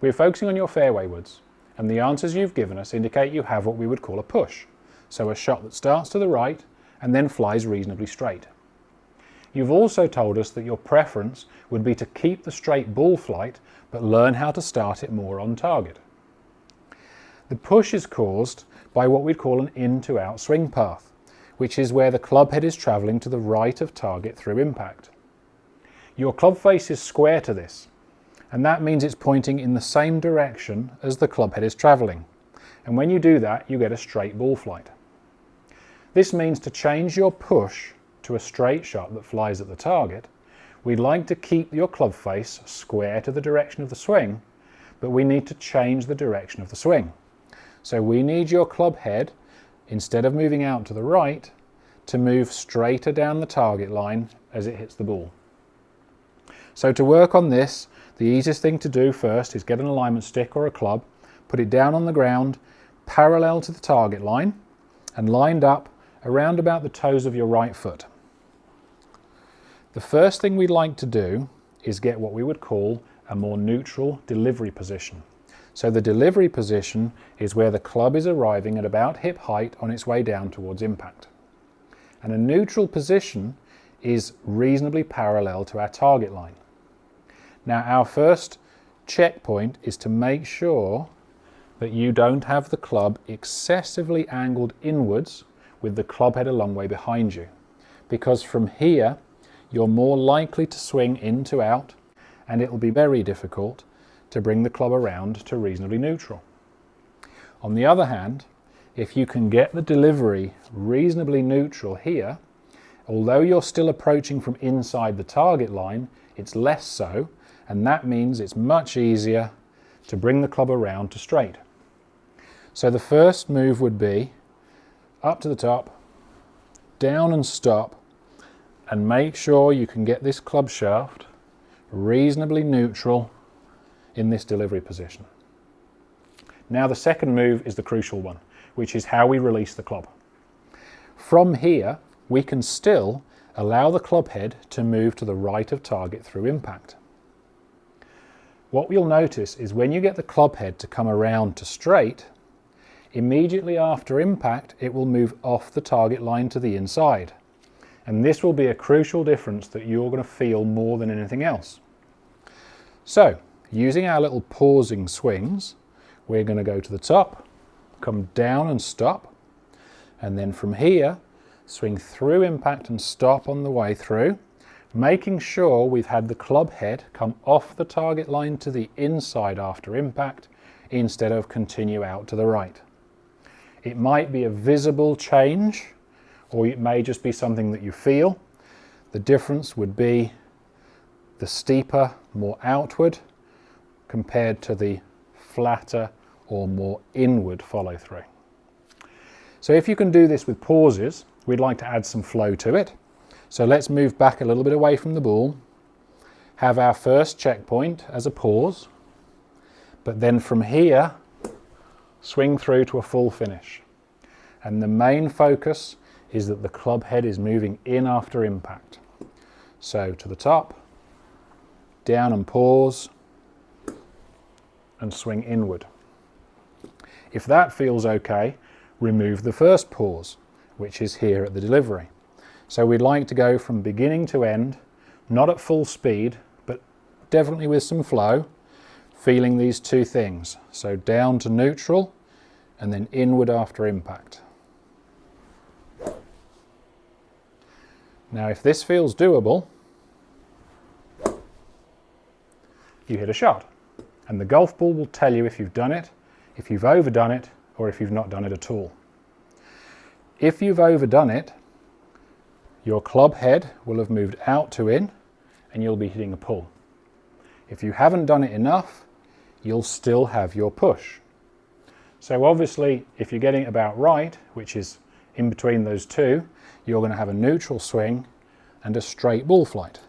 We're focusing on your fairway woods, and the answers you've given us indicate you have what we would call a push, so a shot that starts to the right and then flies reasonably straight. You've also told us that your preference would be to keep the straight ball flight but learn how to start it more on target. The push is caused by what we'd call an in to out swing path, which is where the club head is travelling to the right of target through impact. Your club face is square to this, and that means it's pointing in the same direction as the club head is travelling, and when you do that you get a straight ball flight. This means to change your push to a straight shot that flies at the target, we'd like to keep your club face square to the direction of the swing, but we need to change the direction of the swing. So we need your club head, instead of moving out to the right, to move straighter down the target line as it hits the ball. So to work on this, the easiest thing to do first is get an alignment stick or a club, put it down on the ground, parallel to the target line, and lined up around about the toes of your right foot. The first thing we'd like to do is get what we would call a more neutral delivery position. So the delivery position is where the club is arriving at about hip height on its way down towards impact. And a neutral position is reasonably parallel to our target line. Now our first checkpoint is to make sure that you don't have the club excessively angled inwards with the club head a long way behind you, because from here you're more likely to swing in to out, and it will be very difficult to bring the club around to reasonably neutral. On the other hand, if you can get the delivery reasonably neutral here, although you're still approaching from inside the target line, it's less so, and that means it's much easier to bring the club around to straight. So the first move would be up to the top, down and stop, and make sure you can get this club shaft reasonably neutral in this delivery position. Now the second move is the crucial one, which is how we release the club. From here, we can still allow the club head to move to the right of target through impact. What you'll notice is when you get the club head to come around to straight, immediately after impact it will move off the target line to the inside. And this will be a crucial difference that you're going to feel more than anything else. So, using our little pausing swings, we're going to go to the top, come down and stop, and then from here, swing through impact and stop on the way through, making sure we've had the club head come off the target line to the inside after impact, instead of continue out to the right. It might be a visible change, or it may just be something that you feel. The difference would be the steeper, more outward, compared to the flatter or more inward follow through. So if you can do this with pauses, we'd like to add some flow to it. So let's move back a little bit away from the ball, have our first checkpoint as a pause, but then from here, swing through to a full finish. And the main focus is that the club head is moving in after impact. So to the top, down and pause, and swing inward. If that feels okay, remove the first pause, which is here at the delivery. So we'd like to go from beginning to end, not at full speed, but definitely with some flow, feeling these two things. So down to neutral, and then inward after impact. Now if this feels doable, you hit a shot. And the golf ball will tell you if you've done it, if you've overdone it, or if you've not done it at all. If you've overdone it, your club head will have moved out to in, and you'll be hitting a pull. If you haven't done it enough, you'll still have your push. So obviously, if you're getting it about right, which is in between those two, you're going to have a neutral swing and a straight ball flight.